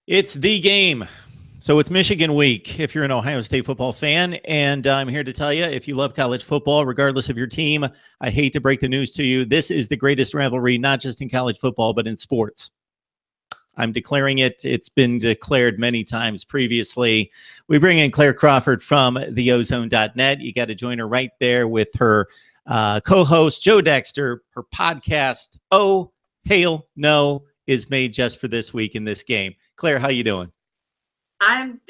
It's the game. So it's Michigan week if you're an Ohio State football fan. And I'm here to tell you if you love college football, regardless of your team, I hate to break the news to you. This is the greatest rivalry, not just in college football, but in sports. I'm declaring it. It's been declared many times previously. We bring in Claire Crawford from theozone.net. You got to join her right there with her co-host, Joe Dexter. Her podcast, Oh, Hail No, is made just for this week in this game. Claire, how you doing? I'm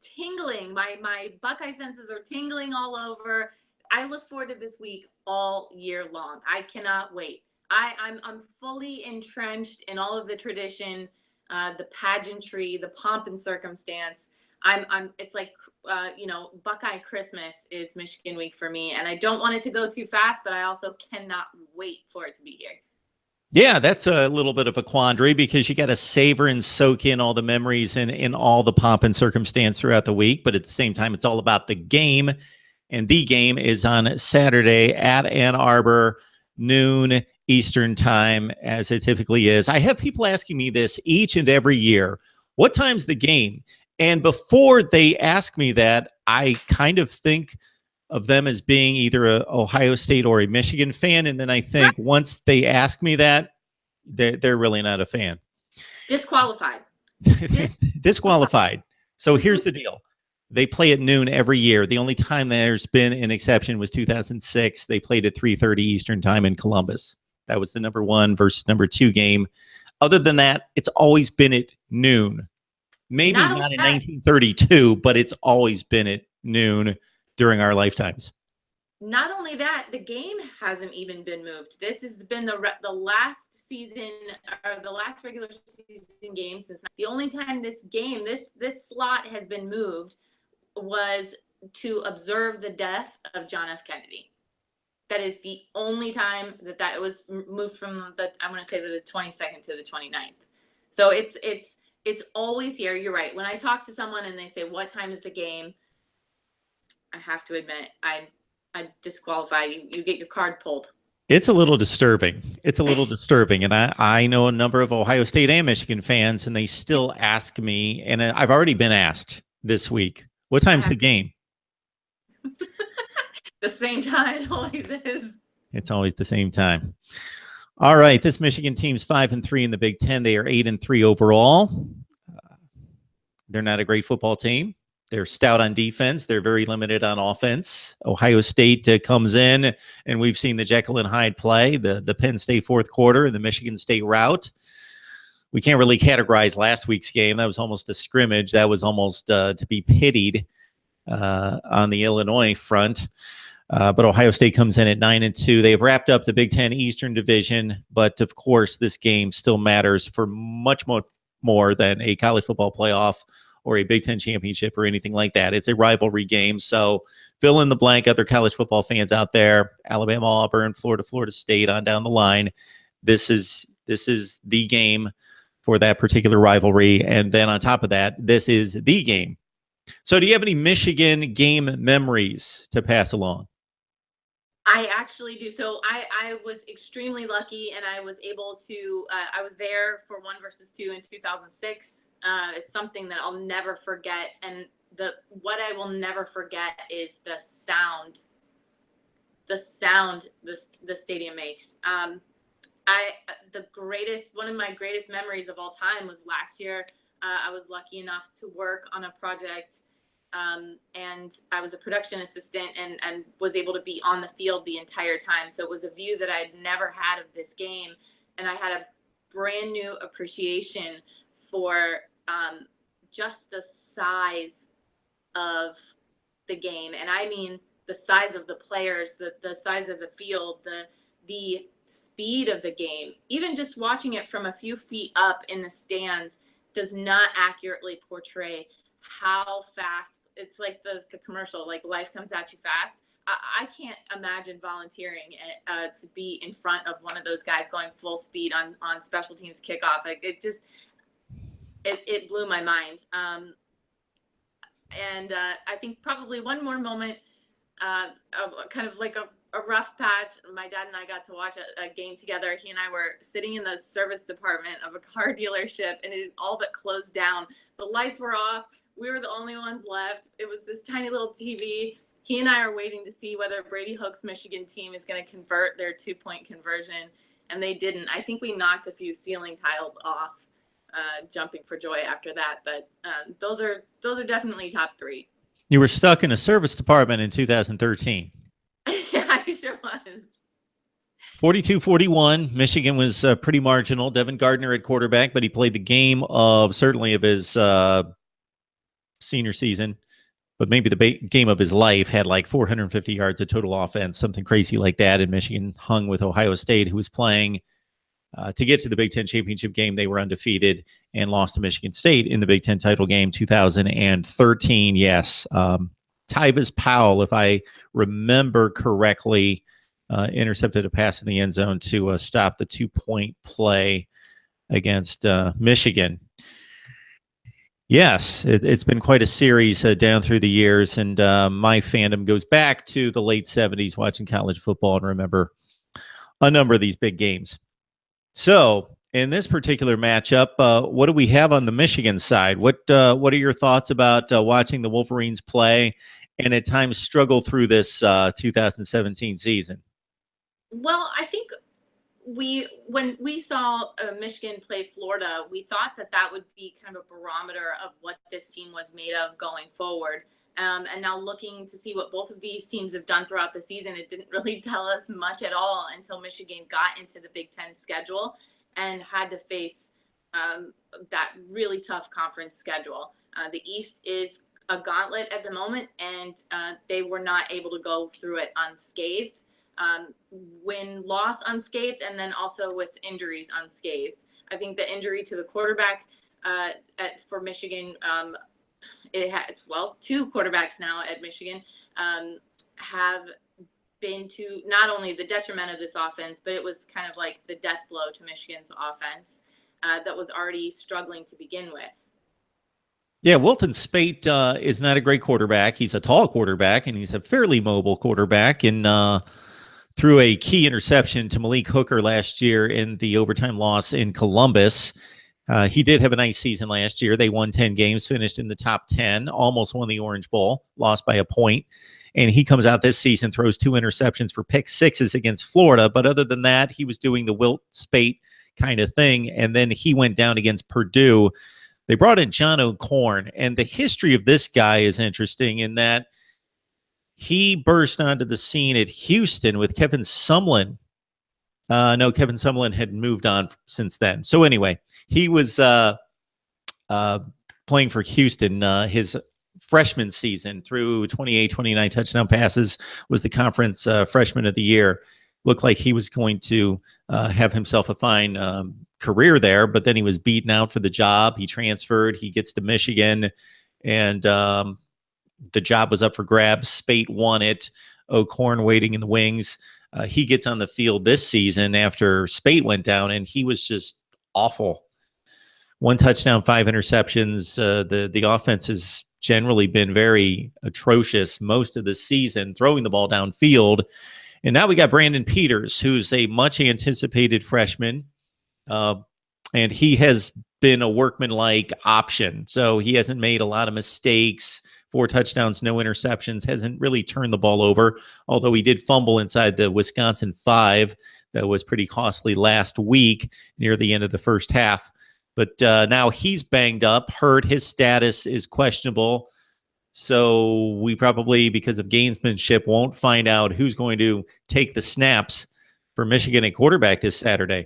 tingling. My Buckeye senses are tingling all over. I look forward to this week all year long. I cannot wait. I'm fully entrenched in all of the tradition, the pageantry, the pomp and circumstance. I'm it's like Buckeye Christmas is Michigan week for me, and I don't want it to go too fast, but I also cannot wait for it to be here. Yeah, that's a little bit of a quandary because you got to savor and soak in all the memories and in all the pomp and circumstance throughout the week. But at the same time, it's all about the game. And the game is on Saturday at Ann Arbor, noon Eastern time, as it typically is. I have people asking me this each and every year. What time's the game? And before they ask me that, I kind of think of them as being either a Ohio State or a Michigan fan. And then I think once they ask me that, they're really not a fan. Disqualified. Disqualified. So here's the deal. They play at noon every year. The only time there's been an exception was 2006. They played at 3:30 Eastern time in Columbus. That was the number 1 versus number 2 game. Other than that, it's always been at noon. Maybe not in 1932, but it's always been at noon during our lifetimes. Not only that, the game hasn't even been moved. This has been the last season or the last regular season game since the only time this slot has been moved was to observe the death of John F. Kennedy. That is the only time that was moved from I'm going to say the 22nd to the 29th. So it's always here. You're right. When I talk to someone and they say, what time is the game? I have to admit, I disqualify you. You get your card pulled. It's a little disturbing. It's a little disturbing. And I know a number of Ohio State and Michigan fans, and they still ask me, and I've already been asked this week, what time's the game? The same time it always is. It's always the same time. All right. This Michigan team's 5-3 in the Big Ten. They are 8-3 overall. They're not a great football team. They're stout on defense. They're very limited on offense. Ohio State comes in, and we've seen the Jekyll and Hyde play, the Penn State fourth quarter, and the Michigan State route. We can't really categorize last week's game. That was almost a scrimmage. That was almost to be pitied on the Illinois front. But Ohio State comes in at 9-2. They've wrapped up the Big Ten Eastern Division, but of course, this game still matters for much more than a college football playoff or a Big Ten championship or anything like that. It's a rivalry game. So fill in the blank, other college football fans out there, Alabama, Auburn, Florida State on down the line. This is the game for that particular rivalry. And then on top of that, this is the game. So do you have any Michigan game memories to pass along? I actually do. So I was extremely lucky, and I was able to. I was there for 1 versus 2 in 2006. It's something that I'll never forget, and what I will never forget is the sound the stadium makes. One of my greatest memories of all time was last year. I was lucky enough to work on a project. And I was a production assistant and was able to be on the field the entire time. So it was a view that I'd never had of this game. And I had a brand new appreciation for just the size of the game. And I mean the size of the players, the size of the field, the speed of the game. Even just watching it from a few feet up in the stands does not accurately portray how fast. It's like the commercial, like life comes at you fast. I can't imagine volunteering to be in front of one of those guys going full speed on special teams kickoff. Like it blew my mind. And I think probably one more moment, kind of like a rough patch. My dad and I got to watch a game together. He and I were sitting in the service department of a car dealership, and it all but closed down. The lights were off. We were the only ones left. It was this tiny little TV. He and I are waiting to see whether Brady Hoke's Michigan team is going to convert their 2-point conversion, and they didn't. I think we knocked a few ceiling tiles off, jumping for joy after that. But those are definitely top 3. You were stuck in a service department in 2013. Yeah, I sure was. 42-41. Michigan was pretty marginal. Devin Gardner at quarterback, but he played the game of certainly of his senior season, but maybe the game of his life. Had like 450 yards of total offense, something crazy like that. And Michigan hung with Ohio State, who was playing to get to the Big Ten championship game. They were undefeated and lost to Michigan State in the Big Ten title game 2013. Yes. Tyvis Powell, if I remember correctly, intercepted a pass in the end zone to stop the 2-point play against Michigan. Yes, it's been quite a series down through the years, and my fandom goes back to the late 70s watching college football and remember a number of these big games. So in this particular matchup, what do we have on the Michigan side? What are your thoughts about watching the Wolverines play and at times struggle through this 2017 season? Well, I think when we saw Michigan play Florida, we thought that would be kind of a barometer of what this team was made of going forward. And now looking to see what both of these teams have done throughout the season, it didn't really tell us much at all until Michigan got into the Big Ten schedule and had to face that really tough conference schedule. The East is a gauntlet at the moment, and they were not able to go through it unscathed. Win-loss unscathed, and then also with injuries unscathed. I think the injury to the quarterback for Michigan, it had 2 quarterbacks now at Michigan have been to not only the detriment of this offense, but it was kind of like the death blow to Michigan's offense that was already struggling to begin with. Yeah, Wilton Spate is not a great quarterback. He's a tall quarterback, and he's a fairly mobile quarterback. And threw a key interception to Malik Hooker last year in the overtime loss in Columbus. He did have a nice season last year. They won 10 games, finished in the top 10, almost won the Orange Bowl, lost by a point. And he comes out this season, throws 2 interceptions for pick sixes against Florida. But other than that, he was doing the Wilt Spate kind of thing. And then he went down against Purdue. They brought in John O'Korn. And the history of this guy is interesting in that he burst onto the scene at Houston with Kevin Sumlin. No, Kevin Sumlin had moved on since then. So anyway, he was playing for Houston. His freshman season, through 28, 29 touchdown passes, was the conference freshman of the year. Looked like he was going to have himself a fine career there, but then he was beaten out for the job. He transferred. He gets to Michigan, and the job was up for grabs. Spate won it. O'Korn waiting in the wings. He gets on the field this season after Spate went down, and he was just awful. 1 touchdown, 5 interceptions. The offense has generally been very atrocious most of the season, throwing the ball downfield. And now we got Brandon Peters, who's a much anticipated freshman. And he has been a workmanlike option. So he hasn't made a lot of mistakes. 4 touchdowns, no interceptions, hasn't really turned the ball over, although he did fumble inside the Wisconsin 5. That was pretty costly last week near the end of the first half. But now he's banged up, hurt. His status is questionable. So we probably, because of gamesmanship, won't find out who's going to take the snaps for Michigan at quarterback this Saturday.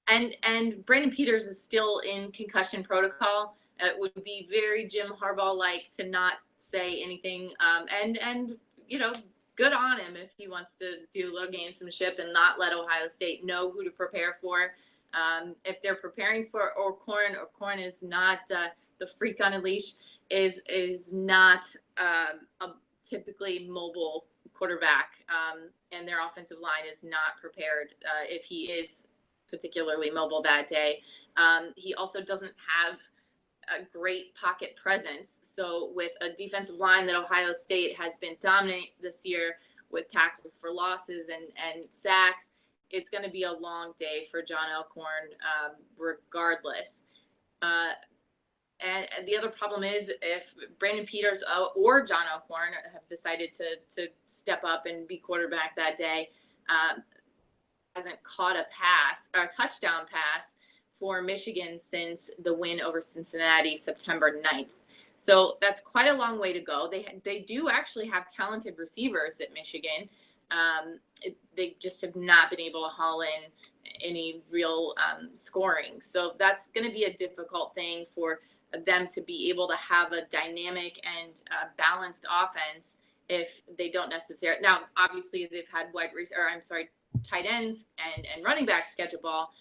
And Brandon Peters is still in concussion protocol. It would be very Jim Harbaugh-like to not say anything. And you know, good on him if he wants to do a little gamesmanship and not let Ohio State know who to prepare for. If they're preparing for O'Korn is not the freak on a leash, is not a typically mobile quarterback, and their offensive line is not prepared if he is particularly mobile that day. He also doesn't have a great pocket presence. So with a defensive line that Ohio State has been dominant this year with tackles for losses and sacks. It's going to be a long day for John Elkhorn, regardless. And the other problem is if Brandon Peters or John Elkhorn have decided to step up and be quarterback that day, hasn't caught a touchdown pass for Michigan since the win over Cincinnati September 9th. So that's quite a long way to go. They do actually have talented receivers at Michigan. They just have not been able to haul in any real scoring. So that's going to be a difficult thing for them to be able to have a dynamic and balanced offense if they don't necessarily. Now, obviously, they've had tight ends and running backs catch a ball,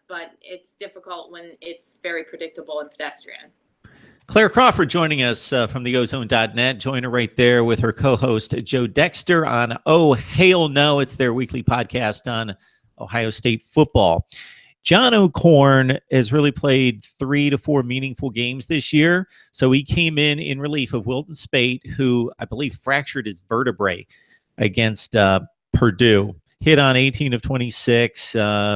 but it's difficult when it's very predictable and pedestrian. Claire Crawford joining us from the ozone.net. Join her right there with her co-host Joe Dexter on Oh Hail No. It's their weekly podcast on Ohio State football. John Elkhorn has really played 3 to 4 meaningful games this year. So he came in relief of Wilton Spate, who I believe fractured his vertebrae against Purdue. Hit on 18 of 26,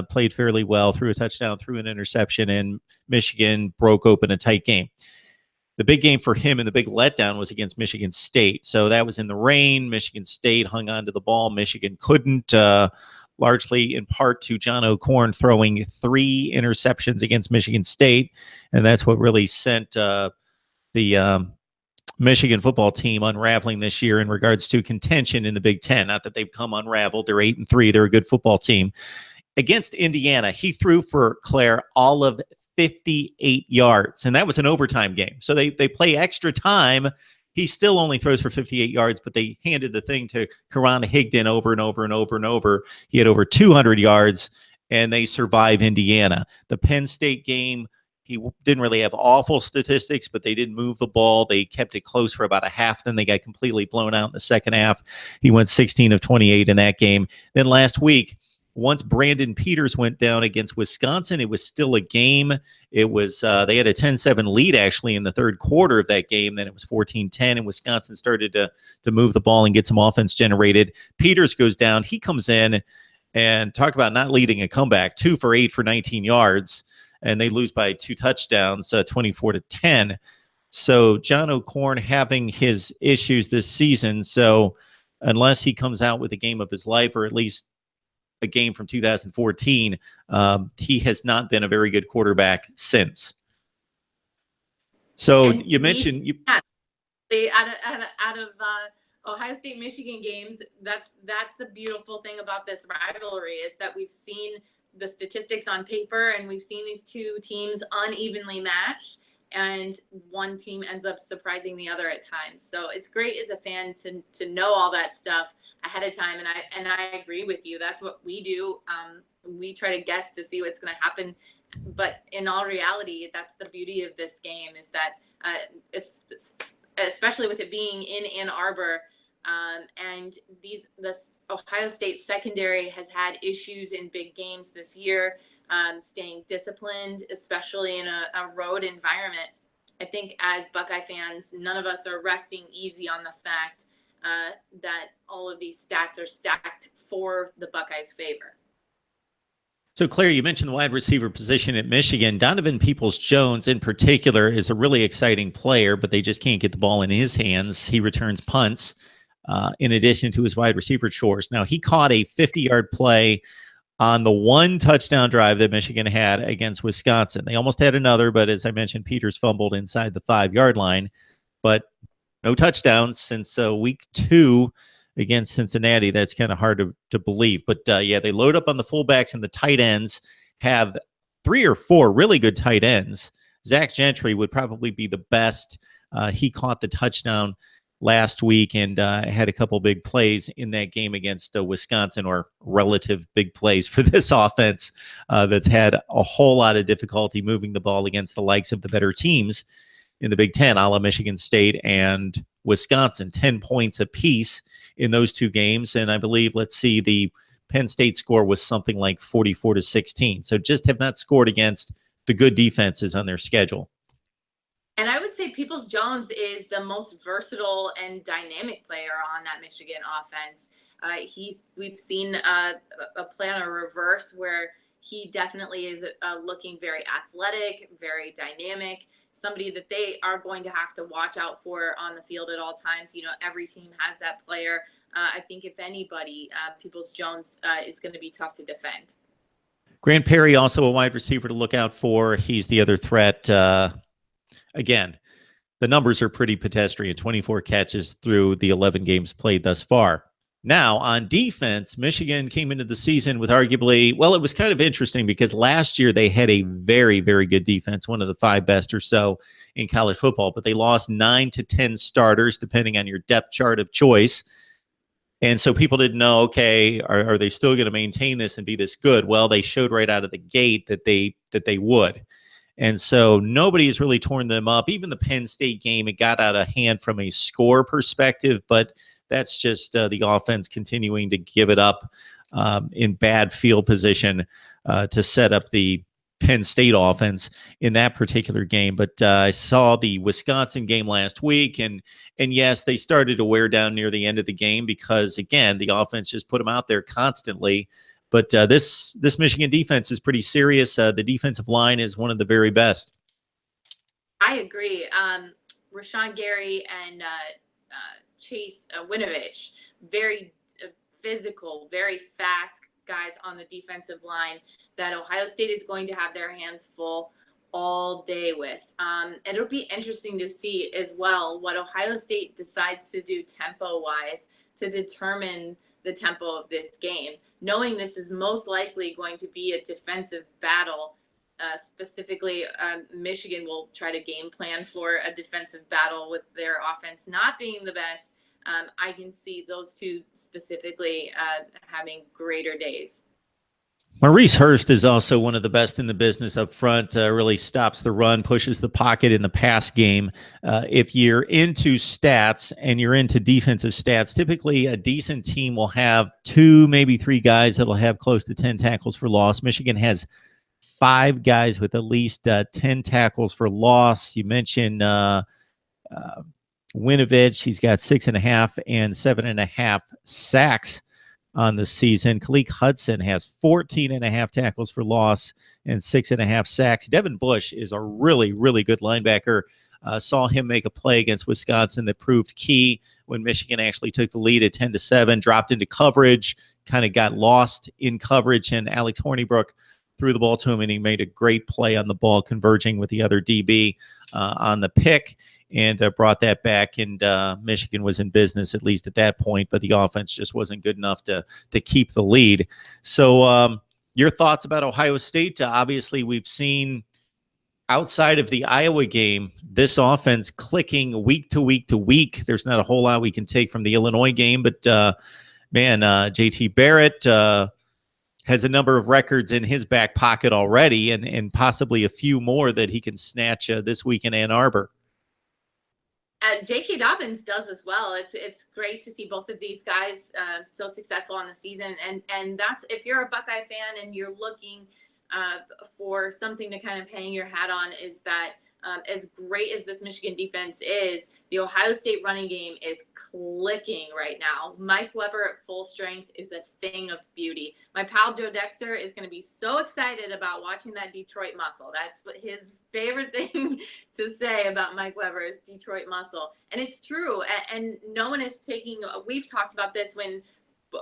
played fairly well, threw a touchdown, threw an interception, and Michigan broke open a tight game. The big game for him and the big letdown was against Michigan State. So that was in the rain. Michigan State hung on to the ball. Michigan couldn't, largely in part to John Elkhorn throwing 3 interceptions against Michigan State. And that's what really sent the Michigan football team unraveling this year in regards to contention in the Big Ten. Not that they've come unraveled. They're 8-3. They're a good football team. Against Indiana, he threw for Claire all of 58 yards, and that was an overtime game. So they play extra time. He still only throws for 58 yards, but they handed the thing to Karan Higdon over and over and over and over. He had over 200 yards, and they survive Indiana. The Penn State game, he didn't really have awful statistics, but they didn't move the ball. They kept it close for about a half. Then they got completely blown out in the second half. He went 16 of 28 in that game. Then last week, once Brandon Peters went down against Wisconsin, it was still a game. It was they had a 10-7 lead actually in the third quarter of that game. Then it was 14-10, and Wisconsin started to move the ball and get some offense generated. Peters goes down. He comes in and talk about not leading a comeback. 2 for 8 for 19 yards, and they lose by 2 touchdowns, 24-10. So John Elkhorn having his issues this season. So unless he comes out with a game of his life, or at least a game from 2014, he has not been a very good quarterback since. So you mentioned out of Ohio State Michigan games. That's the beautiful thing about this rivalry, is that we've seen the statistics on paper, and we've seen these two teams unevenly matched, and one team ends up surprising the other at times. So it's great as a fan to know all that stuff ahead of time, and I agree with you. That's what we do. We try to guess to see what's going to happen, but in all reality, that's the beauty of this game, is that especially with it being in Ann Arbor, and this Ohio State secondary has had issues in big games this year, staying disciplined, especially in a road environment. I think as Buckeye fans, none of us are resting easy on the fact that all of these stats are stacked for the Buckeyes' favor. So, Claire, you mentioned the wide receiver position at Michigan. Donovan Peoples-Jones, in particular, is a really exciting player, but they just can't get the ball in his hands. He returns punts in addition to his wide receiver chores. Now, he caught a 50-yard play on the one touchdown drive that Michigan had against Wisconsin. They almost had another, but as I mentioned, Peters fumbled inside the 5-yard line. But no touchdowns since week 2 against Cincinnati. That's kind of hard to believe. But, yeah, they load up on the fullbacks, and the tight ends have 3 or 4 really good tight ends. Zach Gentry would probably be the best. He caught the touchdown last week and had a couple big plays in that game against Wisconsin, or relative big plays for this offense that's had a whole lot of difficulty moving the ball against the likes of the better teams in the Big Ten, a la Michigan State and Wisconsin. 10 points apiece in those 2 games. And I believe, let's see, the Penn State score was something like 44-16. So just have not scored against the good defenses on their schedule. And I would say Peoples-Jones is the most versatile and dynamic player on that Michigan offense. We've seen a play on a reverse where he definitely is looking very athletic, very dynamic, somebody that they are going to have to watch out for on the field at all times. You know, every team has that player. I think if anybody, Peoples-Jones is going to be tough to defend. Grant Perry, also a wide receiver to look out for. He's the other threat. Again, the numbers are pretty pedestrian, 24 catches through the 11 games played thus far. Now, on defense, Michigan came into the season with arguably, well, it was kind of interesting because last year they had a very, very good defense, one of the 5 best or so in college football, but they lost 9 to 10 starters, depending on your depth chart of choice. And so people didn't know, okay, are they still going to maintain this and be this good? Well, they showed right out of the gate that they would. And so nobody has really torn them up. Even the Penn State game, it got out of hand from a score perspective, but that's just the offense continuing to give it up in bad field position to set up the Penn State offense in that particular game. But I saw the Wisconsin game last week, and yes, they started to wear down near the end of the game because, again, the offense just put them out there constantly. But this Michigan defense is pretty serious. The defensive line is one of the very best. I agree. Rashawn Gary and Chase Winovich, very physical, very fast guys on the defensive line that Ohio State is going to have their hands full all day with. And it'll be interesting to see as well what Ohio State decides to do tempo-wise to determine the tempo of this game, knowing this is most likely going to be a defensive battle. Specifically, Michigan will try to game plan for a defensive battle with their offense not being the best. I can see those two specifically having greater days. Maurice Hurst is also one of the best in the business up front, really stops the run, pushes the pocket in the pass game. If you're into stats and you're into defensive stats, typically a decent team will have 2, maybe 3 guys that will have close to 10 tackles for loss. Michigan has 5 guys with at least 10 tackles for loss. You mentioned Winovich. He's got 6.5 and 7.5 sacks on the season. Khaleke Hudson has 14.5 tackles for loss and 6.5 sacks. Devin Bush is a really, really good linebacker. Saw him make a play against Wisconsin that proved key when Michigan actually took the lead at 10-7, dropped into coverage, kind of got lost in coverage, and Alex Hornibrook threw the ball to him, and he made a great play on the ball, converging with the other DB on the pick, and brought that back, and Michigan was in business, at least at that point, but the offense just wasn't good enough to keep the lead. So your thoughts about Ohio State? Obviously, we've seen outside of the Iowa game, this offense clicking week to week to week. There's not a whole lot we can take from the Illinois game, but man, JT Barrett has a number of records in his back pocket already, and possibly a few more that he can snatch this week in Ann Arbor. J.K. Dobbins does as well. It's great to see both of these guys so successful on the season, and that's, if you're a Buckeye fan and you're looking for something to kind of hang your hat on, is that as great as this Michigan defense is, the Ohio State running game is clicking right now. Mike Weber at full strength is a thing of beauty. My pal Joe Dexter is going to be so excited about watching that Detroit muscle. That's what his favorite thing to say about Mike Weber is Detroit muscle. And it's true. And no one is taking, we've talked about this when,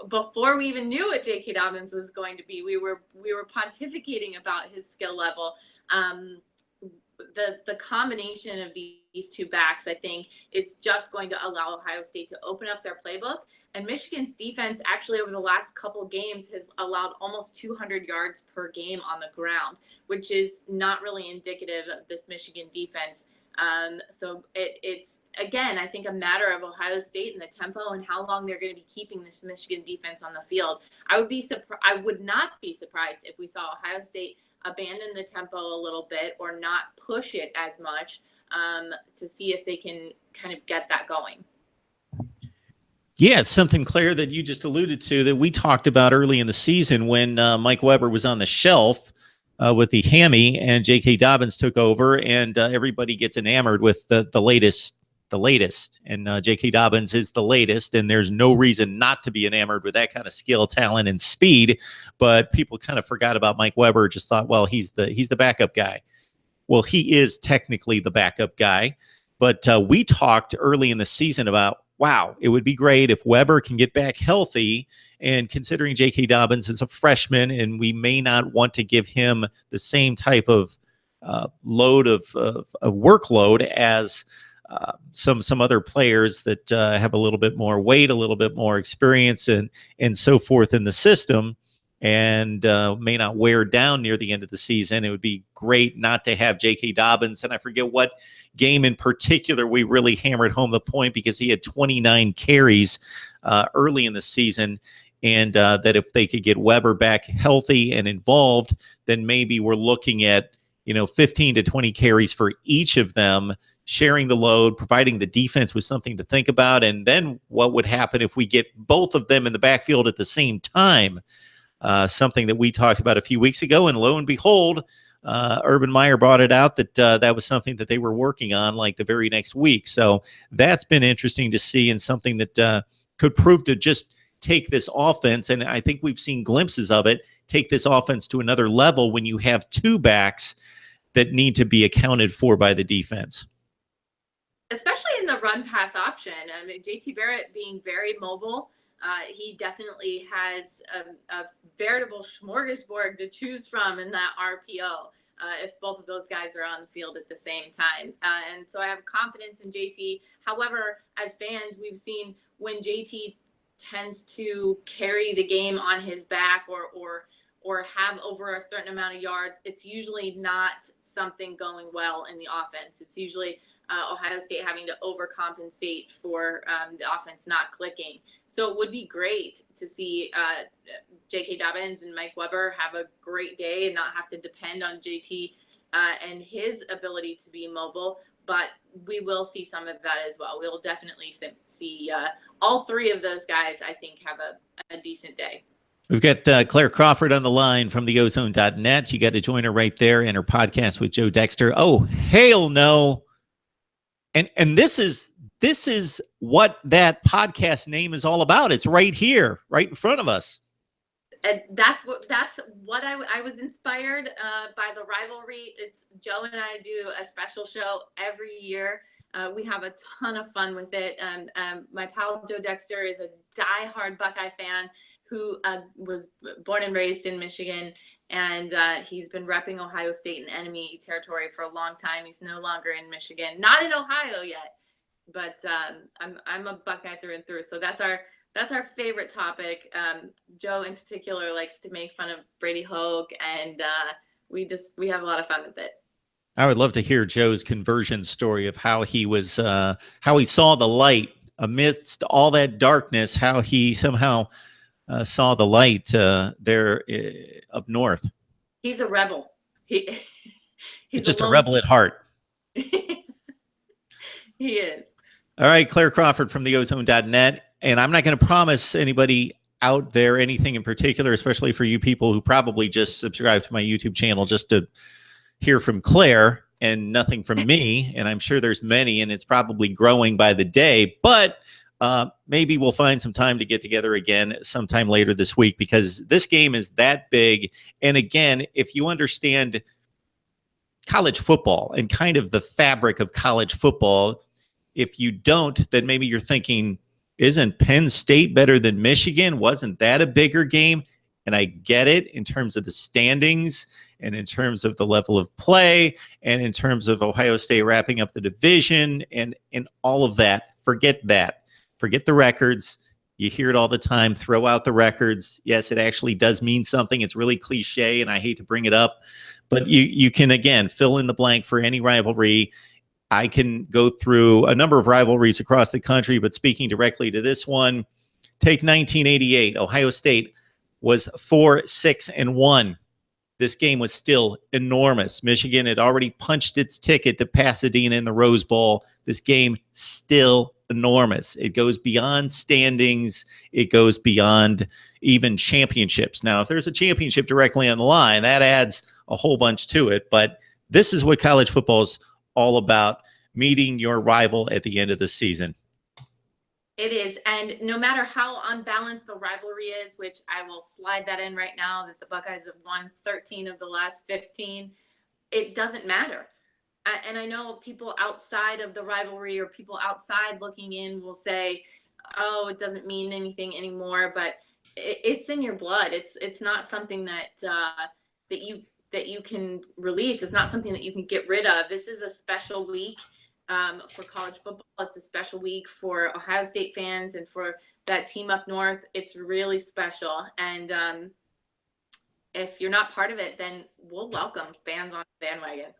before we even knew what J.K. Dobbins was going to be, we were pontificating about his skill level. The combination of these two backs, I think, is just going to allow Ohio State to open up their playbook. And Michigan's defense actually over the last couple games has allowed almost 200 yards per game on the ground, which is not really indicative of this Michigan defense. So it's, again, I think a matter of Ohio State and the tempo and how long they're going to be keeping this Michigan defense on the field. I would not be surprised if we saw Ohio State abandon the tempo a little bit or not push it as much to see if they can kind of get that going. Yeah, it's something, Claire, that you just alluded to that we talked about early in the season when Mike Weber was on the shelf with the hammy and J.K. Dobbins took over, and everybody gets enamored with the latest the latest, and J.K. Dobbins is the latest, and there's no reason not to be enamored with that kind of skill, talent, and speed. But people kind of forgot about Mike Weber, just thought, well, he's the backup guy. Well, he is technically the backup guy, but we talked early in the season about, wow, it would be great if Weber can get back healthy. And considering J.K. Dobbins is a freshman, and we may not want to give him the same type of load of workload as some other players that have a little bit more weight, a little bit more experience, and so forth in the system, and may not wear down near the end of the season. It would be great not to have J.K. Dobbins. And I forget what game in particular we really hammered home the point, because he had 29 carries early in the season. And that if they could get Weber back healthy and involved, then maybe we're looking at 15 to 20 carries for each of them, sharing the load, providing the defense with something to think about. And then what would happen if we get both of them in the backfield at the same time? Something that we talked about a few weeks ago, and lo and behold, Urban Meyer brought it out that that was something that they were working on like the very next week. So that's been interesting to see, and something that could prove to just take this offense, and I think we've seen glimpses of it, take this offense to another level when you have two backs that need to be accounted for by the defense. Especially in the run-pass option. I mean, JT Barrett being very mobile, he definitely has a veritable smorgasbord to choose from in that RPO if both of those guys are on the field at the same time. And so I have confidence in JT. However, as fans, we've seen when JT tends to carry the game on his back or have over a certain amount of yards, it's usually not something going well in the offense. It's usually Ohio State having to overcompensate for the offense not clicking. So it would be great to see J.K. Dobbins and Mike Weber have a great day and not have to depend on JT and his ability to be mobile. But we will see some of that as well. We'll definitely see all three of those guys, I think, have a decent day. We've got Claire Crawford on the line from the ozone.net. You got to join her right there in her podcast with Joe Dexter. Oh, hail no. And this is what that podcast name is all about. It's right here, right in front of us. And that's what I was inspired by the rivalry. It's Joe and I do a special show every year. We have a ton of fun with it. My pal Joe Dexter is a diehard Buckeye fan who was born and raised in Michigan, and he's been repping Ohio State in enemy territory for a long time. He's no longer in Michigan, not in Ohio yet, but I'm a Buckeye through and through. So that's our favorite topic. Joe in particular likes to make fun of Brady Hoke, and we have a lot of fun with it. I would love to hear Joe's conversion story of how he was, how he saw the light amidst all that darkness, how he somehow saw the light there up north. He's a rebel. He's just a rebel at heart. He is. All right, Claire Crawford from the ozone.net. And I'm not going to promise anybody out there anything in particular, especially for you people who probably just subscribe to my YouTube channel just to hear from Claire and nothing from me. And I'm sure there's many, and it's probably growing by the day. But maybe we'll find some time to get together again sometime later this week, because this game is that big. And again, if you understand college football and kind of the fabric of college football, if you don't, then maybe you're thinking, isn't Penn State better than Michigan? Wasn't that a bigger game? And I get it in terms of the standings and in terms of the level of play and in terms of Ohio State wrapping up the division and all of that. Forget that. Forget the records. You hear it all the time. Throw out the records. Yes, it actually does mean something. It's really cliche, and I hate to bring it up. But you can, again, fill in the blank for any rivalry. I can go through a number of rivalries across the country, but speaking directly to this one, take 1988. Ohio State was 4-6-1. This game was still enormous. Michigan had already punched its ticket to Pasadena in the Rose Bowl. This game still enormous. It goes beyond standings. It goes beyond even championships. Now, if there's a championship directly on the line, that adds a whole bunch to it. But this is what college football is all about. meeting your rival at the end of the season. It is. And no matter how unbalanced the rivalry is, which I will slide that in right now, that the Buckeyes have won 13 of the last 15, it doesn't matter. And I know people outside of the rivalry or people outside looking in will say, oh, it doesn't mean anything anymore, but it's in your blood. It's not something that that you can release. It's not something that you can get rid of. This is a special week for college football. It's a special week for Ohio State fans and for that team up north. It's really special. And if you're not part of it, then we'll welcome fans on the bandwagon.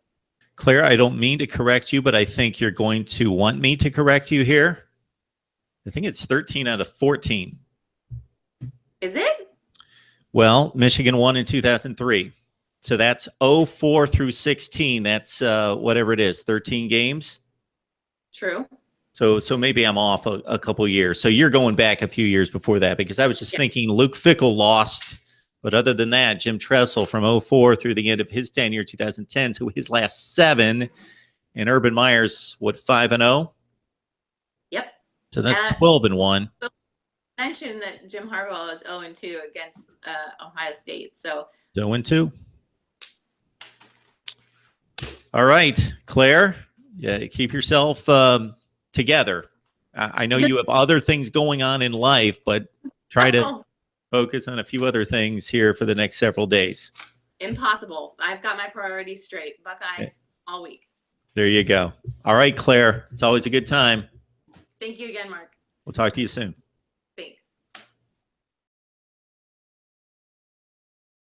Claire, I don't mean to correct you, but I think you're going to want me to correct you here. I think it's 13 out of 14. Is it? Well, Michigan won in 2003. So that's 04 through 16. That's whatever it is, 13 games. True. So maybe I'm off a couple years. So you're going back a few years before that, because I was just thinking Luke Fickell lost. But other than that, Jim Tressel from 04 through the end of his tenure, 2010, so his last 7. And Urban Meyer's, what, 5-0? Yep. So that's 12-1. Mentioned that Jim Harbaugh is 0-2 against Ohio State. So 0-2. All right, Claire, yeah, keep yourself together. I know you have other things going on in life, but try to focus on a few other things here for the next several days. Impossible. I've got my priorities straight. Buckeyes all week. There you go. All right, Claire, it's always a good time. Thank you again, Mark. We'll talk to you soon.